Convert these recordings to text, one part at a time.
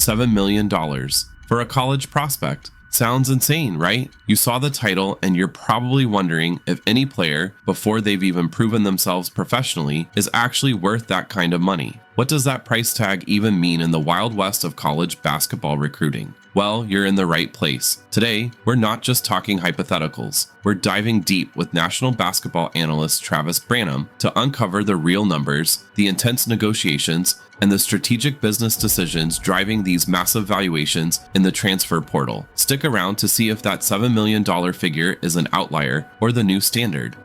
$7 million for a college prospect. Sounds insane, right? You saw the title and you're probably wondering if any player, before they've even proven themselves professionally, is actually worth that kind of money. What does that price tag even mean in the Wild West of college basketball recruiting? Well, you're in the right place. Today, we're not just talking hypotheticals. We're diving deep with national basketball analyst Travis Branham to uncover the real numbers, the intense negotiations, and the strategic business decisions driving these massive valuations in the transfer portal. Stick around to see if that $7 million figure is an outlier or the new standard.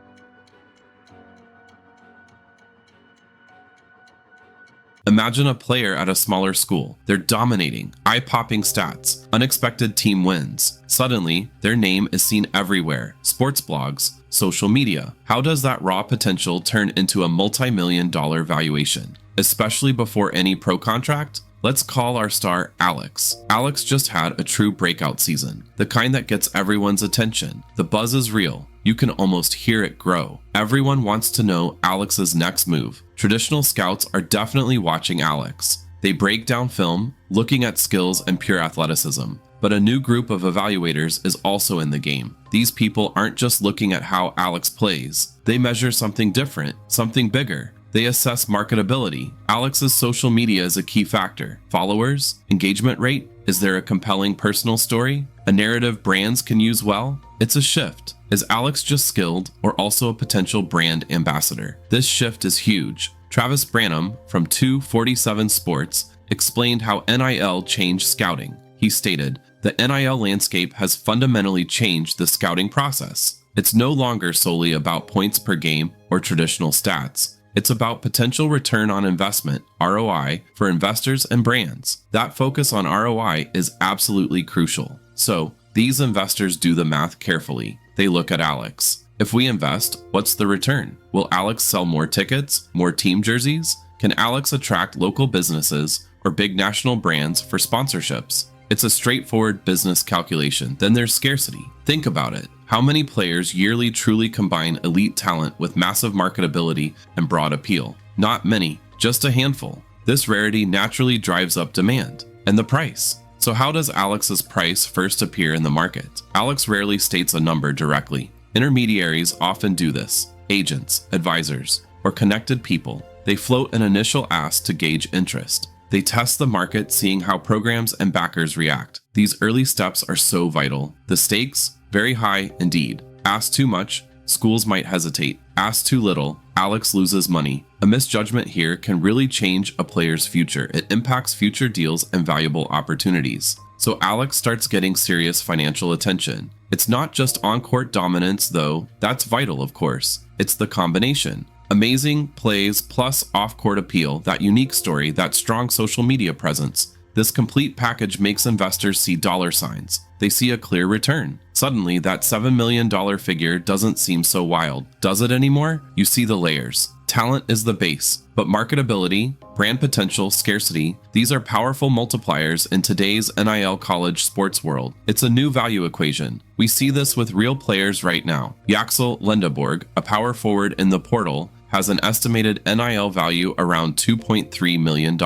Imagine a player at a smaller school. They're dominating, eye-popping stats, unexpected team wins. Suddenly, their name is seen everywhere. Sports blogs, social media. How does that raw potential turn into a multi-million-dollar valuation? Especially before any pro contract? Let's call our star Alex. Alex just had a true breakout season, the kind that gets everyone's attention. The buzz is real. You can almost hear it grow. Everyone wants to know Alex's next move. Traditional scouts are definitely watching Alex. They break down film, looking at skills and pure athleticism. But a new group of evaluators is also in the game. These people aren't just looking at how Alex plays. They measure something different, something bigger. They assess marketability. Alex's social media is a key factor. Followers? Engagement rate? Is there a compelling personal story? A narrative brands can use well? It's a shift. Is Alex just skilled or also a potential brand ambassador? This shift is huge. Travis Branham from 247 Sports explained how NIL changed scouting. He stated, "The NIL landscape has fundamentally changed the scouting process. It's no longer solely about points per game or traditional stats. It's about potential return on investment, ROI, for investors and brands. That focus on ROI is absolutely crucial. So, these investors do the math carefully. They look at Alex. If we invest, what's the return? Will Alex sell more tickets, more team jerseys? Can Alex attract local businesses or big national brands for sponsorships? It's a straightforward business calculation. Then there's scarcity. Think about it. How many players yearly truly combine elite talent with massive marketability and broad appeal? Not many, just a handful. This rarity naturally drives up demand. And the price. So how does Alex's price first appear in the market? Alex rarely states a number directly. Intermediaries often do this. Agents, advisors, or connected people. They float an initial ask to gauge interest. They test the market, seeing how programs and backers react. These early steps are so vital. The stakes? Very high indeed. Ask too much, schools might hesitate. Ask too little, Alex loses money. A misjudgment here can really change a player's future. It impacts future deals and valuable opportunities. So Alex starts getting serious financial attention. It's not just on-court dominance though, that's vital of course. It's the combination. Amazing plays plus off-court appeal, that unique story, that strong social media presence. This complete package makes investors see dollar signs. They see a clear return. Suddenly, that $7 million figure doesn't seem so wild. Does it anymore? You see the layers. Talent is the base, but marketability, brand potential, scarcity, these are powerful multipliers in today's NIL college sports world. It's a new value equation. We see this with real players right now. Yaxel Lendeborg, a power forward in the portal, has an estimated NIL value around $2.3 million.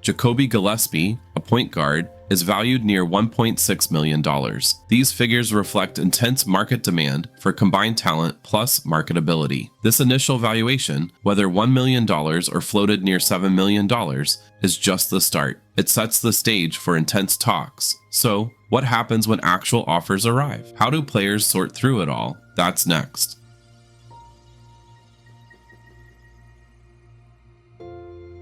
Jacoby Gillespie, a point guard, is valued near $1.6 million. These figures reflect intense market demand for combined talent plus marketability. This initial valuation, whether $1 million or floated near $7 million, is just the start. It sets the stage for intense talks. So, what happens when actual offers arrive? How do players sort through it all? That's next.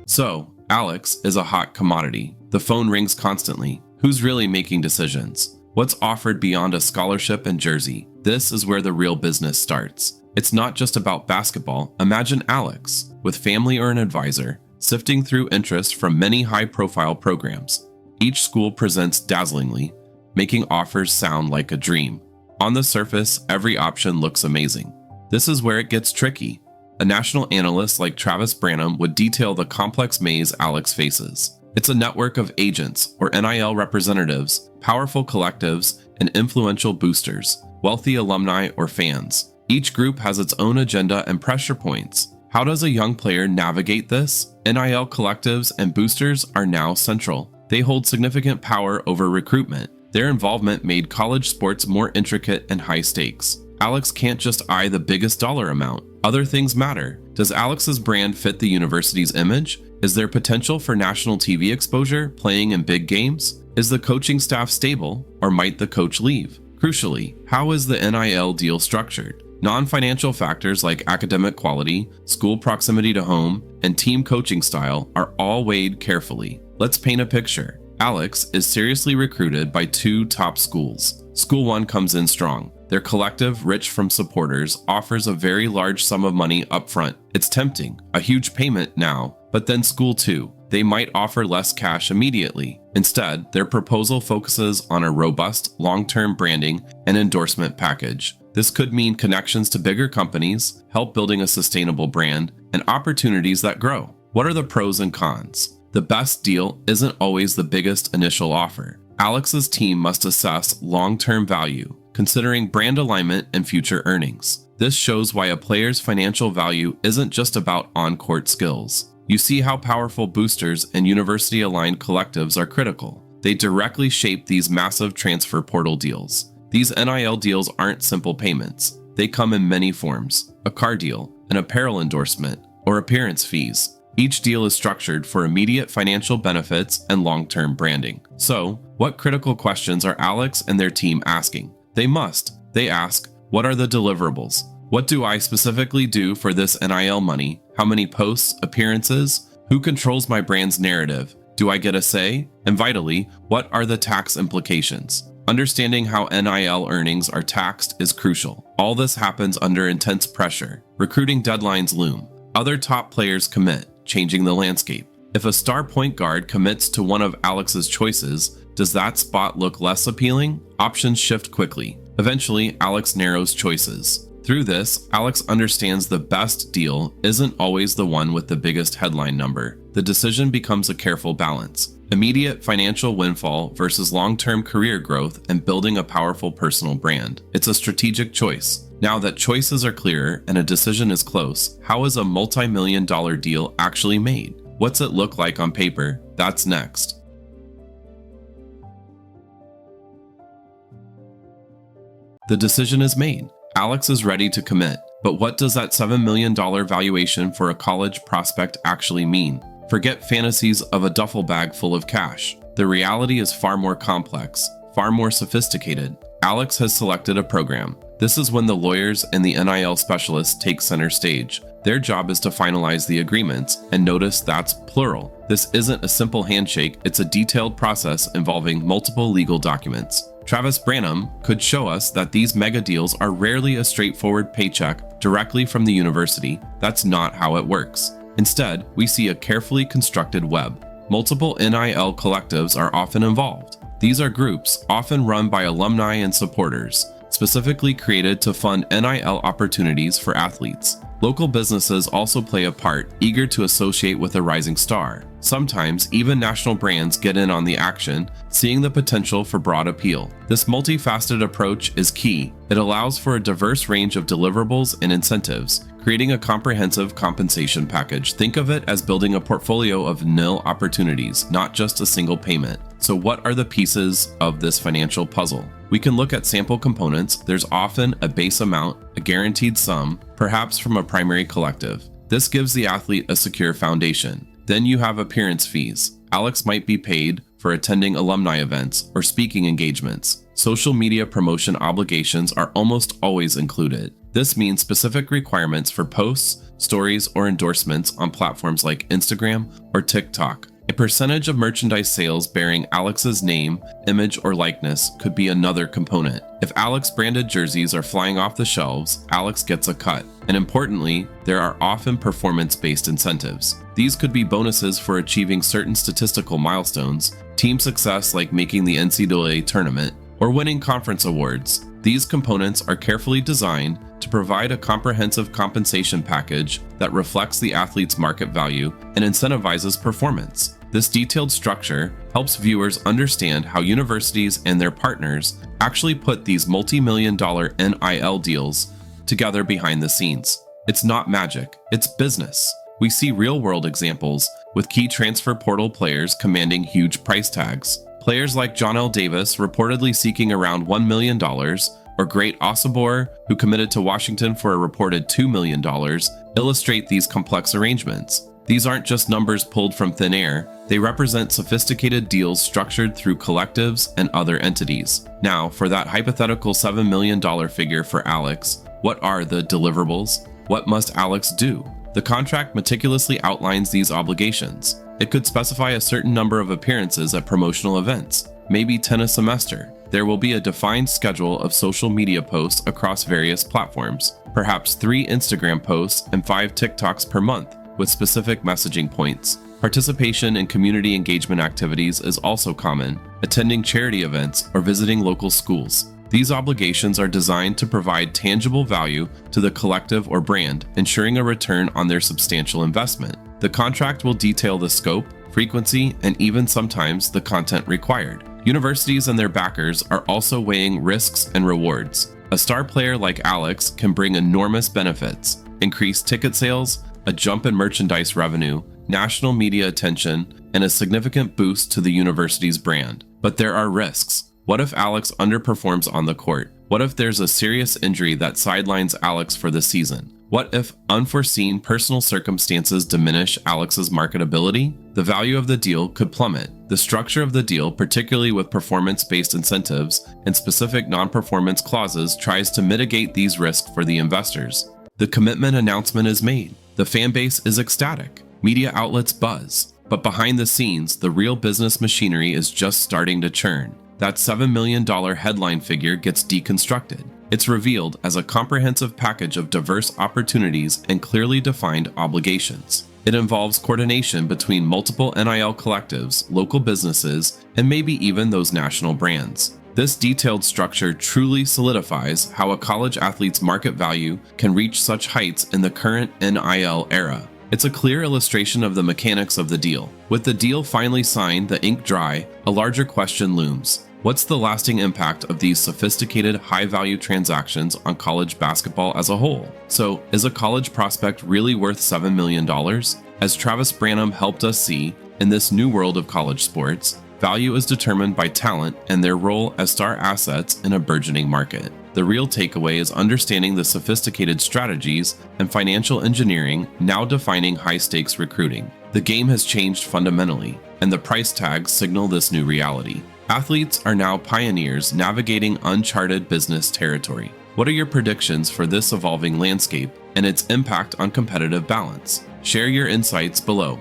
So, Alex is a hot commodity. The phone rings constantly. Who's really making decisions? What's offered beyond a scholarship and jersey? This is where the real business starts. It's not just about basketball. Imagine Alex, with family or an advisor, sifting through interest from many high-profile programs. Each school presents dazzlingly, making offers sound like a dream. On the surface, every option looks amazing. This is where it gets tricky. A national analyst like Travis Branham would detail the complex maze Alex faces. It's a network of agents or NIL representatives, powerful collectives, and influential boosters, wealthy alumni or fans. Each group has its own agenda and pressure points. How does a young player navigate this? NIL collectives and boosters are now central. They hold significant power over recruitment. Their involvement made college sports more intricate and high stakes. Alex can't just eye the biggest dollar amount. Other things matter. Does Alex's brand fit the university's image? Is there potential for national TV exposure playing in big games? Is the coaching staff stable, or might the coach leave? Crucially, how is the NIL deal structured? Non-financial factors like academic quality, school proximity to home, and team coaching style are all weighed carefully. Let's paint a picture. Alex is seriously recruited by 2 top schools. School 1 comes in strong. Their collective, rich from supporters, offers a very large sum of money up front. It's tempting, a huge payment now, but then School 2. They might offer less cash immediately. Instead, their proposal focuses on a robust, long-term branding and endorsement package. This could mean connections to bigger companies, help building a sustainable brand, and opportunities that grow. What are the pros and cons? The best deal isn't always the biggest initial offer. Alex's team must assess long-term value, considering brand alignment and future earnings. This shows why a player's financial value isn't just about on-court skills. You see how powerful boosters and university-aligned collectives are critical. They directly shape these massive transfer portal deals. These NIL deals aren't simple payments. They come in many forms: a car deal, an apparel endorsement, or appearance fees. Each deal is structured for immediate financial benefits and long-term branding. So, what critical questions are Alex and their team asking? They ask, what are the deliverables? What do I specifically do for this NIL money? How many posts, appearances? Who controls my brand's narrative? Do I get a say? And vitally, what are the tax implications? Understanding how NIL earnings are taxed is crucial. All this happens under intense pressure. Recruiting deadlines loom. Other top players commit, changing the landscape. If a star point guard commits to one of Alex's choices, does that spot look less appealing? Options shift quickly. Eventually, Alex narrows choices. Through this, Alex understands the best deal isn't always the one with the biggest headline number. The decision becomes a careful balance. Immediate financial windfall versus long-term career growth and building a powerful personal brand. It's a strategic choice. Now that choices are clearer and a decision is close, how is a multi-million-dollar deal actually made? What's it look like on paper? That's next. The decision is made. Alex is ready to commit. But what does that $7 million valuation for a college prospect actually mean? Forget fantasies of a duffel bag full of cash. The reality is far more complex, far more sophisticated. Alex has selected a program. This is when the lawyers and the NIL specialists take center stage. Their job is to finalize the agreements, and notice that's plural. This isn't a simple handshake, it's a detailed process involving multiple legal documents. Travis Branham could show us that these mega deals are rarely a straightforward paycheck directly from the university. That's not how it works. Instead, we see a carefully constructed web. Multiple NIL collectives are often involved. These are groups, often run by alumni and supporters, specifically created to fund NIL opportunities for athletes. Local businesses also play a part, eager to associate with a rising star. Sometimes, even national brands get in on the action, seeing the potential for broad appeal. This multifaceted approach is key. It allows for a diverse range of deliverables and incentives, creating a comprehensive compensation package. Think of it as building a portfolio of nil opportunities, not just a single payment. So what are the pieces of this financial puzzle? We can look at sample components. There's often a base amount, a guaranteed sum, perhaps from a primary collective. This gives the athlete a secure foundation. Then you have appearance fees. Alex might be paid for attending alumni events or speaking engagements. Social media promotion obligations are almost always included. This means specific requirements for posts, stories, or endorsements on platforms like Instagram or TikTok. A percentage of merchandise sales bearing Alex's name, image, or likeness could be another component. If Alex branded jerseys are flying off the shelves, Alex gets a cut. And importantly, there are often performance-based incentives. These could be bonuses for achieving certain statistical milestones, team success like making the NCAA tournament, or winning conference awards. These components are carefully designed to provide a comprehensive compensation package that reflects the athlete's market value and incentivizes performance. This detailed structure helps viewers understand how universities and their partners actually put these multi-million-dollar NIL deals together behind the scenes. It's not magic, it's business. We see real-world examples, with key transfer portal players commanding huge price tags. Players like John L. Davis reportedly seeking around $1 million, or Great Osobor, who committed to Washington for a reported $2 million, illustrate these complex arrangements. These aren't just numbers pulled from thin air, they represent sophisticated deals structured through collectives and other entities. Now, for that hypothetical $7 million figure for Alex, what are the deliverables? What must Alex do? The contract meticulously outlines these obligations. It could specify a certain number of appearances at promotional events, maybe 10 a semester. There will be a defined schedule of social media posts across various platforms, perhaps 3 Instagram posts and 5 TikToks per month, with specific messaging points. Participation in community engagement activities is also common, attending charity events or visiting local schools. These obligations are designed to provide tangible value to the collective or brand, ensuring a return on their substantial investment. The contract will detail the scope, frequency, and even sometimes the content required. Universities and their backers are also weighing risks and rewards. A star player like Alex can bring enormous benefits: increased ticket sales, a jump in merchandise revenue, national media attention, and a significant boost to the university's brand. But there are risks. What if Alex underperforms on the court? What if there's a serious injury that sidelines Alex for the season? What if unforeseen personal circumstances diminish Alex's marketability? The value of the deal could plummet. The structure of the deal, particularly with performance-based incentives and specific non-performance clauses, tries to mitigate these risks for the investors. The commitment announcement is made. The fan base is ecstatic. Media outlets buzz. But behind the scenes, the real business machinery is just starting to churn. That $7 million headline figure gets deconstructed. It's revealed as a comprehensive package of diverse opportunities and clearly defined obligations. It involves coordination between multiple NIL collectives, local businesses, and maybe even those national brands. This detailed structure truly solidifies how a college athlete's market value can reach such heights in the current NIL era. It's a clear illustration of the mechanics of the deal. With the deal finally signed, the ink dry, a larger question looms. What's the lasting impact of these sophisticated, high-value transactions on college basketball as a whole? So, is a college prospect really worth $7 million? As Travis Branham helped us see, in this new world of college sports, value is determined by talent and their role as star assets in a burgeoning market. The real takeaway is understanding the sophisticated strategies and financial engineering now defining high-stakes recruiting. The game has changed fundamentally, and the price tags signal this new reality. Athletes are now pioneers navigating uncharted business territory. What are your predictions for this evolving landscape and its impact on competitive balance? Share your insights below.